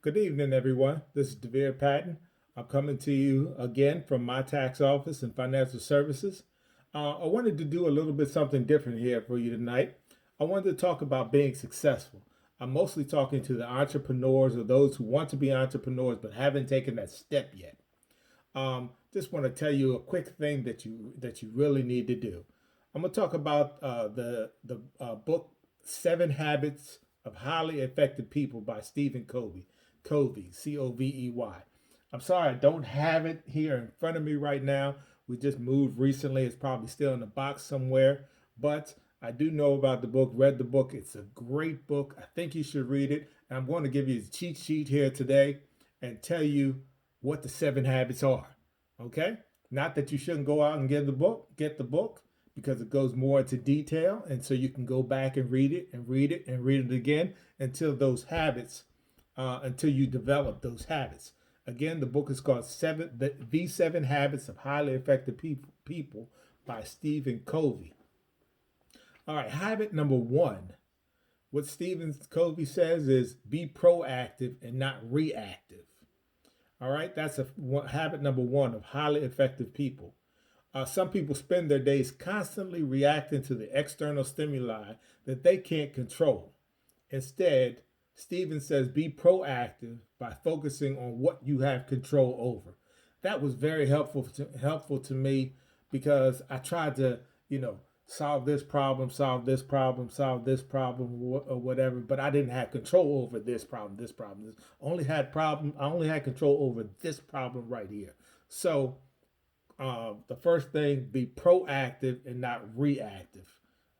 Good evening, everyone. This is Devere Patton. I'm coming to you again from my tax office and financial services. I wanted to do a little bit something different here for you tonight. I wanted to talk about being successful. I'm mostly talking to the entrepreneurs or those who want to be entrepreneurs but haven't taken that step yet. Just want to tell you a quick thing that you really need to do. I'm going to talk about the book Seven Habits of Highly Effective People by Stephen Covey. Covey, Covey. I'm sorry I don't have it here in front of me right now. We just moved recently. It's probably still in the box somewhere, but I do know about the book, read the book. It's a great book. I think you should read it. And I'm going to give you a cheat sheet here today and tell you what the seven habits are. Okay? Not that you shouldn't go out and get the book because it goes more into detail. And so you can go back and read it and read it and read it again until you develop those habits. Again, the book is called The Seven Habits of Highly Effective People by Stephen Covey. All right, habit number one. What Stephen Covey says is be proactive and not reactive. All right, that's habit number one of highly effective people. Some people spend their days constantly reacting to the external stimuli that they can't control. Instead, Stephen says be proactive by focusing on what you have control over. That was very helpful to me because I tried to, solve this problem, solve this problem, solve this problem, or whatever. But I didn't have control over this problem, this problem. I only had control over this problem right here. So the first thing, be proactive and not reactive.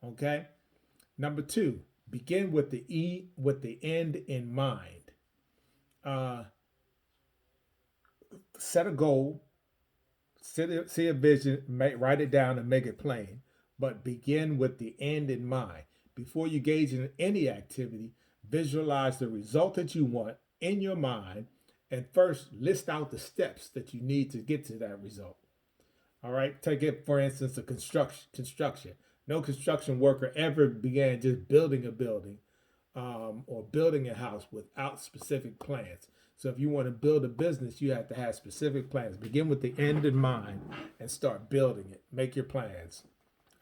Okay. Number two, begin with the end in mind. Uh, Set a goal, see a vision, write it down and make it plain. But begin with the end in mind. Before you engage in any activity, visualize the result that you want in your mind and first list out the steps that you need to get to that result. All right, take it for instance, a construction. No construction worker ever began just building a building or building a house without specific plans. So if you want to build a business, you have to have specific plans. Begin with the end in mind and start building it. Make your plans.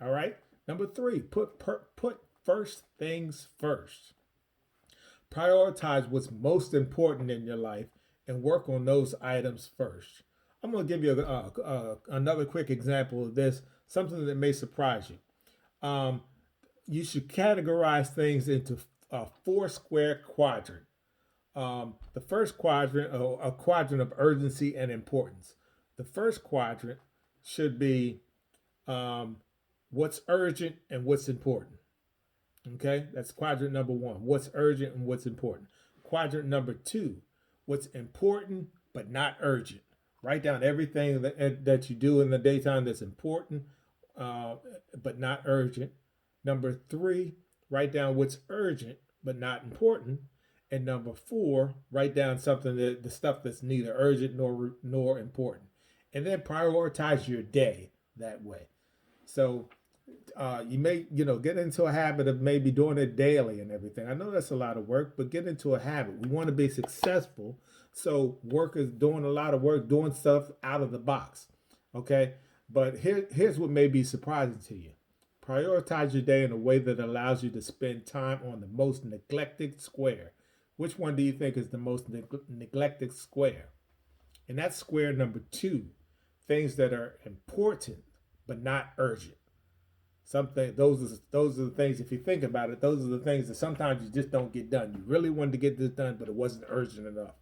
All right. Number three, put first things first. Prioritize what's most important in your life and work on those items first. I'm going to give you another quick example of this, something that may surprise you. You should categorize things into a four-square quadrant. The first quadrant, a quadrant of urgency and importance. The first quadrant should be what's urgent and what's important. Okay, that's quadrant number one. What's urgent and what's important. Quadrant number two, what's important but not urgent. Write down everything that you do in the daytime that's important but not urgent. Number three, write down what's urgent but not important. And number four, write down the stuff that's neither urgent nor important. And then prioritize your day that way. So you may get into a habit of maybe doing it daily and everything. I know that's a lot of work, but get into a habit. We want to be successful, so work is doing a lot of work, doing stuff out of the box. Okay, but here's what may be surprising to you. Prioritize your day in a way that allows you to spend time on the most neglected square. Which one do you think is the most neglected square? And that's square number two. Things that are important but not urgent. Those are the things. If you think about it, those are the things that sometimes you just don't get done. You really wanted to get this done, but it wasn't urgent enough.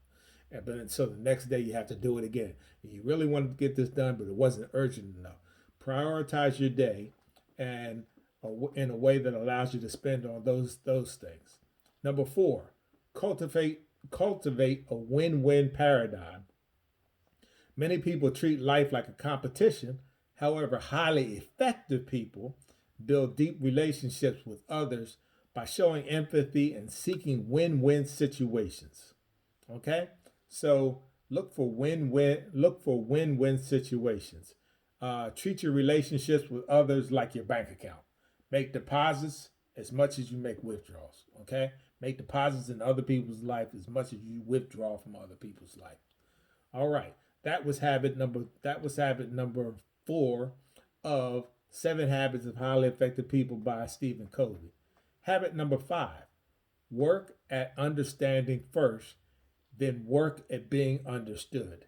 So the next day you have to do it again. You really wanted to get this done, but it wasn't urgent enough. Prioritize your day, and in a way that allows you to spend on those things. Number four, cultivate a win-win paradigm. Many people treat life like a competition. However, highly effective people build deep relationships with others by showing empathy and seeking win-win situations. Okay? So look for win-win situations. Treat your relationships with others like your bank account. Make deposits as much as you make withdrawals. Okay? Make deposits in other people's life as much as you withdraw from other people's life. All right. That was habit number 4 of 7 Habits of Highly Effective People by Stephen Covey. Habit number 5: work at understanding first, then work at being understood.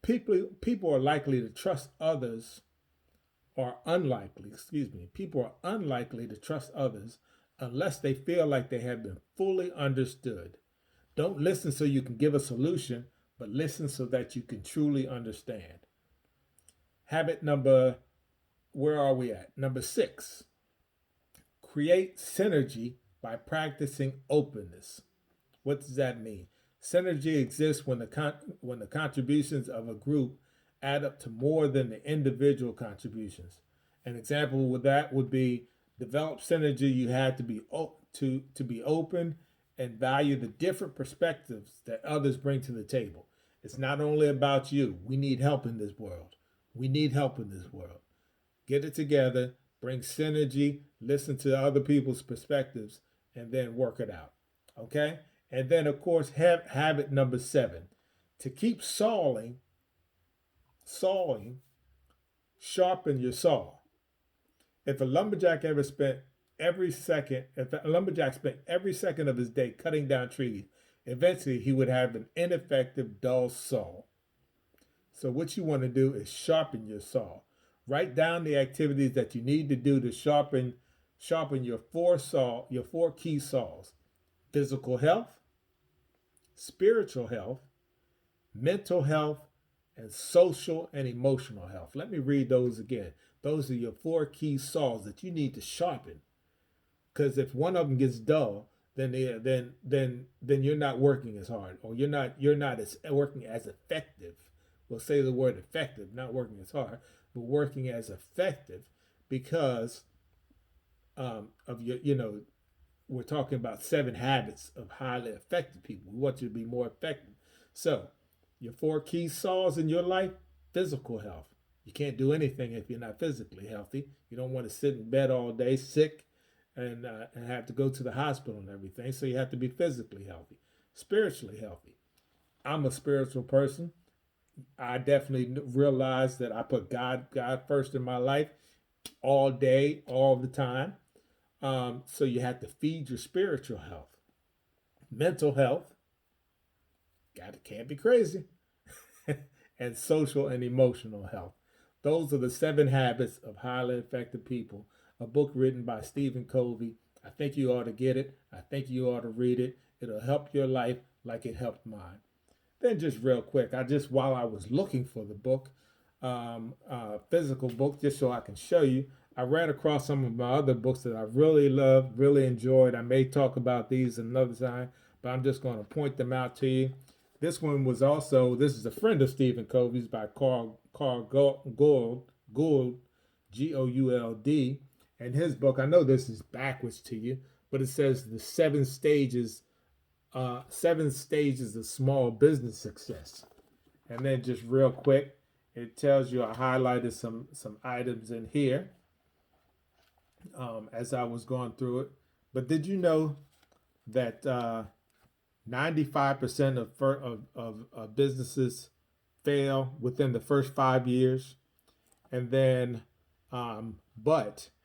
People are likely to trust others, or unlikely, excuse me, people are unlikely to trust others unless they feel like they have been fully understood. Don't listen so you can give a solution, but listen so that you can truly understand. Habit number, where are we at? Number 6: create synergy by practicing openness. What does that mean? Synergy exists when the contributions of a group add up to more than the individual contributions. An example with that would be develop synergy. You have to be open and value the different perspectives that others bring to the table. It's not only about you. We need help in this world. We need help in this world. Get it together, bring synergy, listen to other people's perspectives, and then work it out. Okay? And then, of course, habit number 7: to keep sawing, sharpen your saw. If a lumberjack spent every second of his day cutting down trees, eventually he would have an ineffective, dull saw. So what you want to do is sharpen your saw. Write down the activities that you need to do to sharpen your four key saws: physical health, spiritual health, mental health, and social and emotional health. Let me read those again. Those are your 4 key saws that you need to sharpen. Because if one of them gets dull, then you're not working as hard, or you're not as working as effective. We'll say the word effective, not working as hard, but working as effective, because of your. We're talking about 7 habits of highly effective people. We want you to be more effective. So, your 4 key saws in your life: physical health. You can't do anything if you're not physically healthy. You don't want to sit in bed all day sick and have to go to the hospital and everything. So you have to be physically healthy. Spiritually healthy. I'm a spiritual person. I definitely realize that I put God first in my life all day, all the time. So you have to feed your spiritual health. Mental health. Can't be crazy. And social and emotional health. Those are the 7 habits of highly effective people, a book written by Stephen Covey. I think you ought to get it. I think you ought to read it. It'll help your life like it helped mine. Then just real quick, while I was looking for the book, physical book, just so I can show you, I ran across some of my other books that I really loved, really enjoyed. I may talk about these another time, but I'm just going to point them out to you. This is a friend of Stephen Covey's, by Carl Gould, Gould, and his book. I know this is backwards to you, but it says the 7 stages of small business success. And then just real quick, it tells you, I highlighted some items in here as I was going through it. But did you know that 95% of businesses fail within the first 5 years? And then,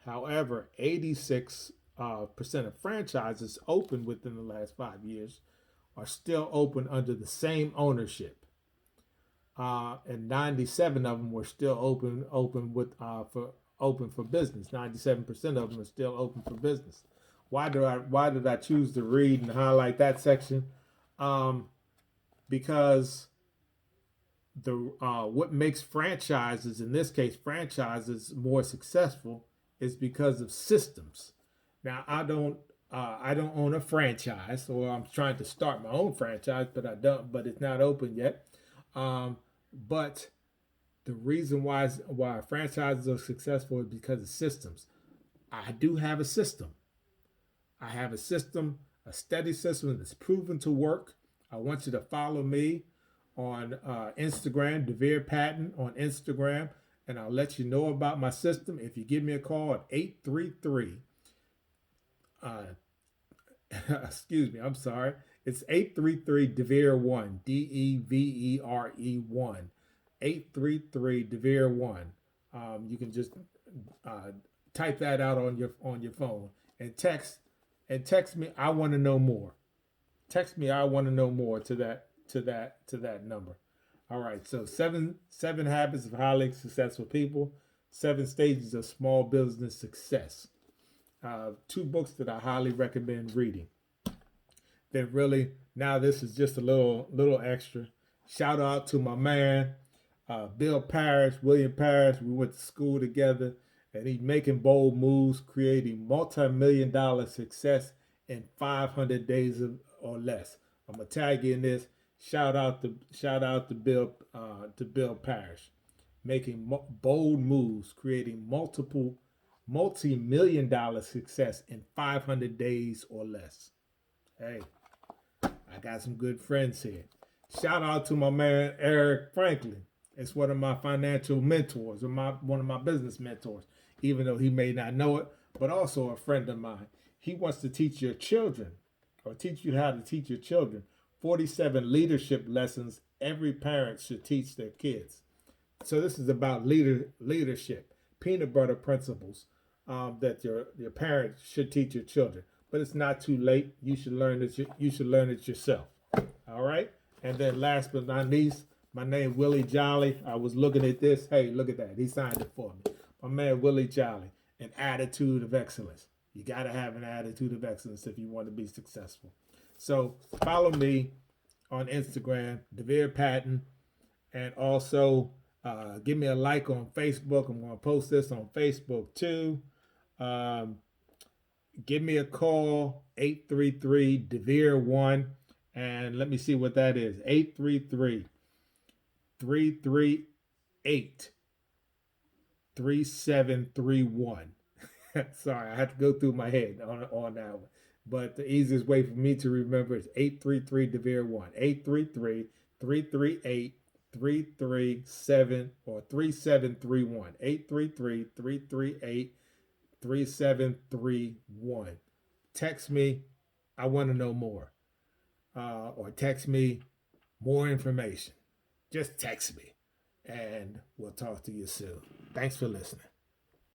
however, 86% of franchises open within the last 5 years are still open under the same ownership, and 97 of them were still open for business. 97% of them are still open for business. Why did I choose to read and highlight that section? Because what makes franchises, in this case franchises, more successful is because of systems. Now, I don't own a franchise, or I'm trying to start my own franchise, but but it's not open yet. But the reason why franchises are successful is because of systems. I do have a system. I have a system, a steady system that's proven to work. I want you to follow me on Instagram, Devere Patton on Instagram, and I'll let you know about my system if you give me a call at 833 Excuse me, I'm sorry. It's 833 DeVere 1, DEVERE 1. 833 DeVere 1. You can just uh, type that out on your phone and text me I want to know more. Text me I want to know more to that number. All right. So seven habits of highly successful people, 7 stages of small business success. Two books that I highly recommend reading. Then really now this is just a little extra. Shout out to my man Bill Parrish, William Parrish. We went to school together, and he's making bold moves, creating multi-million dollar success in 500 days or less. I'm gonna tag you in this. Shout out to Bill Parrish, making bold moves, creating multi-million dollar success in 500 days or less. Hey, I got some good friends here. Shout out to my man Eric Franklin. It's one of my financial mentors, or one of my business mentors, even though he may not know it, but also a friend of mine. He wants to teach your children, or teach you how to teach your children, 47 leadership lessons every parent should teach their kids. So this is about leadership, peanut butter principles that your parents should teach your children. But it's not too late. You should learn it. You should learn it yourself. All right. And then last but not least, my name Willie Jolly. I was looking at this. Hey, look at that. He signed it for me. My man Willie Jolly. An attitude of excellence. You got to have an attitude of excellence if you want to be successful. So follow me on Instagram, DeVere Patton, and also give me a like on Facebook. I'm going to post this on Facebook too. Um, Give me a call, 833 DeVere 1. And let me see what that is, 833 338 3731. Sorry, I had to go through my head on that one. But the easiest way for me to remember is 833 DeVere 1. 833 338 337 or 3731. 833 338 3731. Text me, I want to know more. Or text me more information. Just text me, and we'll talk to you soon. Thanks for listening.